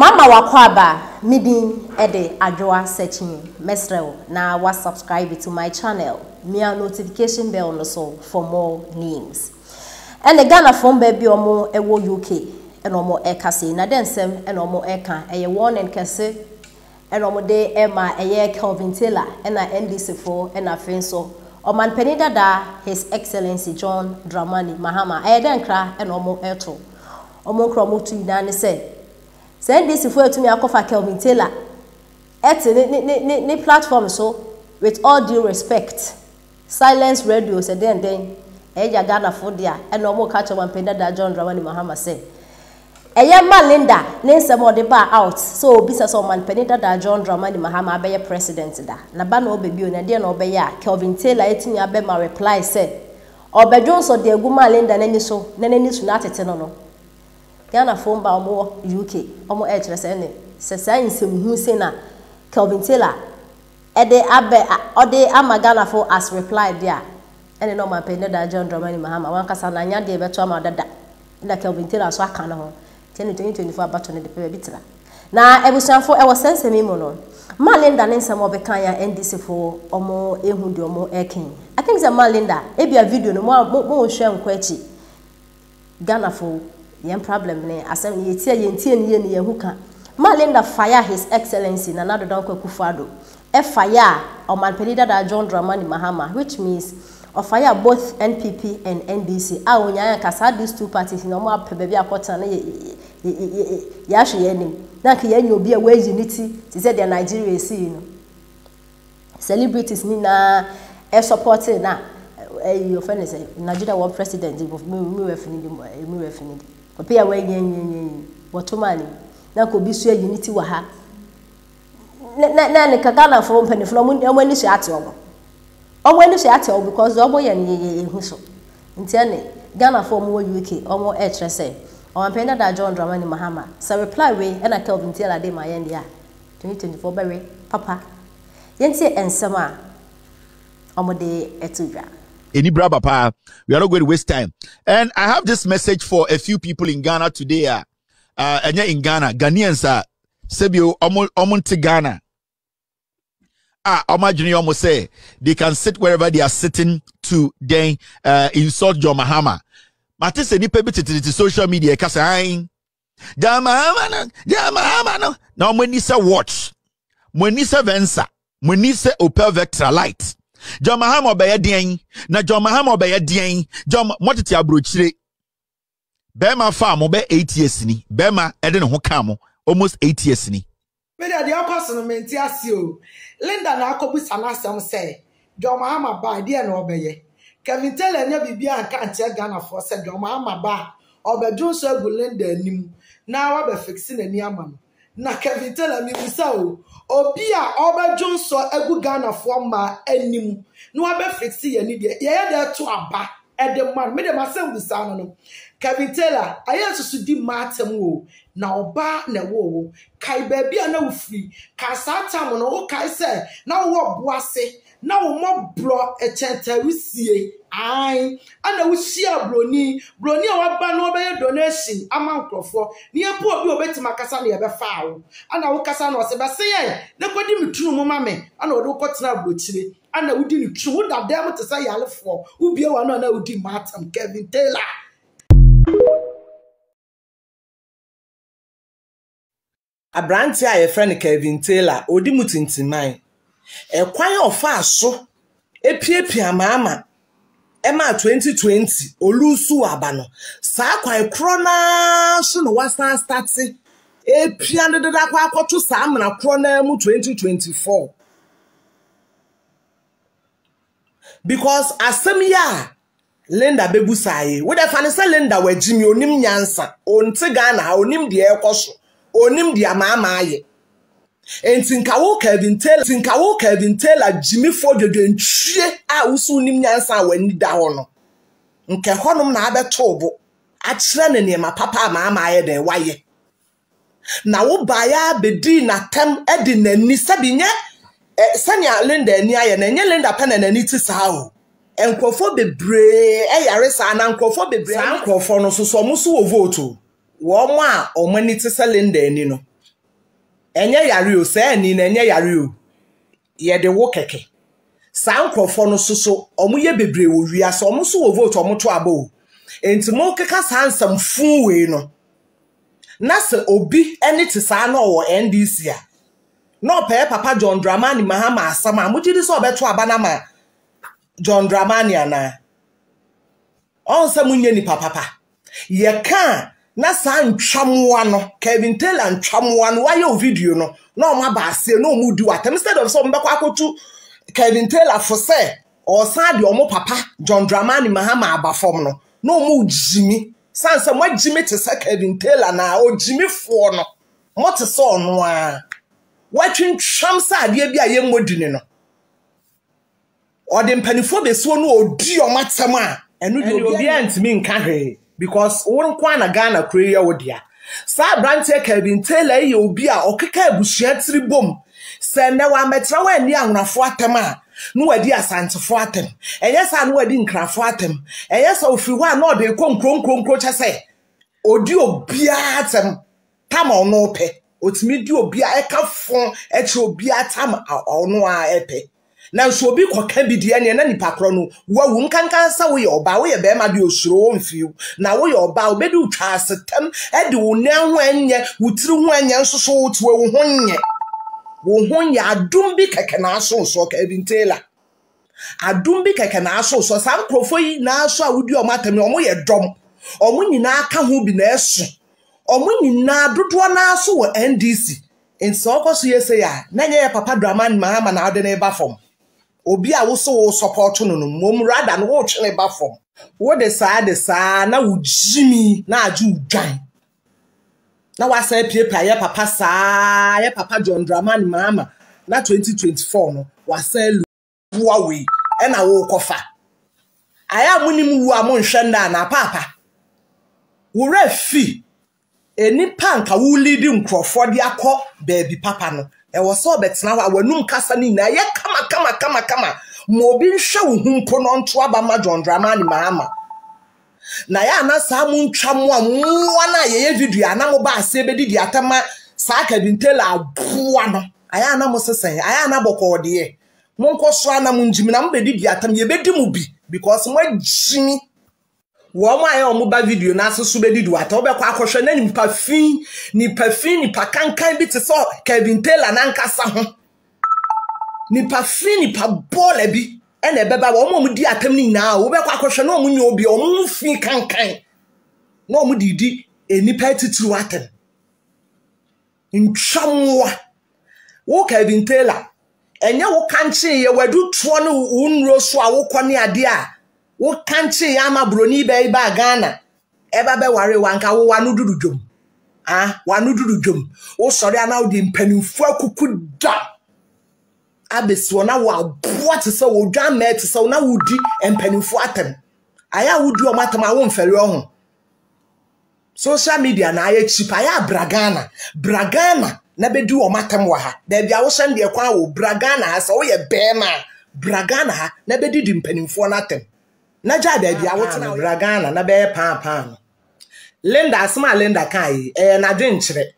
Mama wakwaba midin ede adwoa searching mesrel na wa subscribe to my channel mia notification bell no so for more news. And the Ghana from baby omo ewo UK and omo ekase na densem and omo eka eye one and kase and omo de ema eye Kelvin Taylor and na NDC4 and na fenso oman penida da His Excellency John Dramani Mahama eye den kra and omo eto omo kromo tu idane say send this if we to me akofa Kelvin Taylor ni platform so with all due respect silence radio said then eja Ghana for dia and no more catch one penda da John Dramani Mahama say eya ma Linda ne nsem de ba out so bisa so man penda da John Dramani Mahama abeye president da na ba no obebi na de na obeye a Kelvin Taylor etimi abe ma reply say obedwo so de aguma Linda nani so na atete no Ghana phone ba omo UK omo kire say ne se sai nsem hu say na Kelvin Taylor ede abe ode ama Ghana for as reply there and no man penda da John Dramani Mahama wan kasa na nya de beto ama dada na Kelvin Taylor so aka na ho 2024 abato ne de pe bitira na ebusanfo e wo sense mi mo no Malinda ne nsem obekan ya NDC4 omo ehu de omo eken I think say Malinda e bia video no mo hwe nkwa echi Ghana for yen problem ne asem ye tie ne hu ka Malinda fire His Excellency na nado don Akufo-Addo e fire o man pelida da John Dramani Mahama, which means of fire both NPP and NDC. Ah, onya kasa these two parties no more pe baby akota na ya hwe yanim. Na ka yanyo obi a we unity ti say the Nigeria see no. Celebrities ni na e support na your friend say Nigeria world president of me we finidi. Ope ya we yen wotomani na ko bi so unity wa ha. Na ne Ghana for mpanifo no mo ni so ate obo. Omo ni so ate obo because obo ye ne hu so. Nti ane Ghana for mo UK omo e kire say o mpenda da John Dramani Mahama say reply we na Kelvin Taylor de ma yen dia 2024 bewe papa yenti ensem a omo de etudwa any brother papa we are not going to waste time and I have this message for a few people in Ghana today in Ghana Ghanaians sebio omonte Ghana Omajuni almost say they can sit wherever they are sitting to then insult John Mahama. Mate se ni pebiti to social media kasa John Mahama no. Now when you say watch, when you say Vensa, when you say Opel Vectra light, John Mahama obeye den, na John Mahama obeye den, John motiti abrochire. Bema farm obe 8 years ni. Bema ede no ho kamo almost 8 years ni. Media the person menti asio Linda na akobusa na asem say John Mahama ba dia na obeye Kelvin Taylor nya bibia anka anche Ghana for say John Mahama ba obedun so egu Linda anim na wa be fixing ani ama no na Kelvin Taylor mi bisa o obi a obedun so egu Ghana for ma anim no wa be fixing ani de ye de to aba ede man me de masem bisa no Kelvin Taylor ayesusu di matem wo na oba na wo kai baby na ufri ka satam no wo kai se na wo boase na wo mo bro echentawisie ai ana wo shia broni a waba no obeye donation ama nkrofo ne epo obi obetima kasa na ebe fa wo ana wo kasa na ose bese ye na kodi mitunu mo mame ana wo kotena abrochire ana wo di ni tru wo da dem te say yalefo wo bie wa na wo di matam Kelvin Taylor Abranti a ye friend Kelvin Taylor odi mutintiman e kwan ofa so epiepia mama ema 2020 olusu aba no saa kwan kro na so no wasan start epia ndeda kwa akoto saa mna kro na mu 2024 because asemiya Linda bebusaye we dey fan say Linda wajimi onim nyansa onte Ghana onim de ekoso onim dia mama aye entinka wo Kelvin Taylor Jimmy Fododo ntwie a usu onim nyansa wani da ho no nke honom na abeto bo a kire ne nema papa mama aye den waye na wo baya bedi na tem edi nani sabinye sanya Linda ani aye na nye Linda pa na nani ti sa ho enkrofo bebre yare sa na enkrofo bebre enkrofo no so so muso wo vote wo mo a omani ti se Linda ani no enye yare o se ni na enye yare o ye de wo keke sa nkrofo no soso omo ye bebre wo wia so omo so wo vote omo to abo enti mo keka sa ansam fun we no na se obi eni te sa na wo NDC a no pe papa John Dramani Mahama asama mo jidi so obeto aba na ma John Dramani ana on se munye ni papa ye kan na sa ntwamoa no Kelvin Taylor ntwamoa no wa ye video no na o ma ba ase no mu di watem instead of so mbekwa akotu Kelvin Taylor for say or sa de omo papa John Dramani Mahama abafom no no mu jimi sanse mo jimi te se Kelvin Taylor na o jimi fo no mo te so no a watwin twam sa de bia ye modini no o de mpanifo be so no odi o matem a enu de obi antimi nka hwe because won kwa na Ghana kure ya wodia sa branche Kelvin Taylor ye obi a okeka abusua tribom se ne wa metra wa ni ahunafo atem a no wadi asantefo atem enye sa no wadi nkrafo atem enye sa ofiri wa na ode konkronkronkro chese odi obi atem tam ono pe otimi di obi a eka fon eche obi atam ono a epe na so obi koka bi die ne na nipa kro no wawu nkankan sa wo ye oba wo ye be ma de osuro wo mfiu na wo ye oba obedi utwa asetam e de wo nan ho anye wutiri ho anye nsoso wo tuwe wo ho nye wo ho nya adum bi keke na aso so Kelvin Taylor adum bi keke na aso so sam krofo yi na aso a wudi o matam o mo ye dom o mo nyina aka ho bi na eso o mo nyina dodo na aso wo NDC enso okoso yese ya na nye papa Dramani Mahama na ade na eba fom obi a wo so wo support no no mom rather no wo twene ba fom wo de saa na wo jimi na aju dwan na wasa piepa ya papa saa ya papa John Dramani Mahama na 2024 no wasa luwa we e na wo kofa aya munim wu amonhwe na papa wo refi eni panka wo lead nkrofo de akọ baby papa no e wo so betena wa wanum kasa ni na ye kama mo bi nhwe wo humpo no nto aba ma John Dramani Mahama na ya na sa mu ntwamo a na ye video ana mo ba ase be di atama sa Kelvin Taylor aboa no aya na mo sesen aya na boko de mo nkoso ana mo njimi na mo be di atam ye be di mu bi because mo jimi wo mo aya mo ba video na asesu be di wata wo be kwa akohwe na ni pa kankan bi te so Kelvin Taylor na nkasa ho ni pa bole bi ene beba wo mo di atam ni na wo be kwa akohwe na mo nya obi o mo fi kankan na o mo didi enipa titiri atam ntwamwa wo Kelvin Taylor enye wo kanche ye wadu tuo no unro so a wo kone ade a wo kanche ya mabroni be ba Ghana eba be ware wanka wo wanu dudu dwom wanu dudu dwom wo sori ana wo di mpanimfu akuku da abesi na wo aboa te se wo dwan me te se na wo di mpanimfu atem aya wo di o matem a wo mfere ho social media na aya cheap aya bragana na be di o matem wa ha da bia wo hye de kwa wo bragana ha se wo ye bema bragana ha na be di mpanimfu na atem na ja da bia wo tena bragana na be pa no Linda asma Linda kai na dwenkyere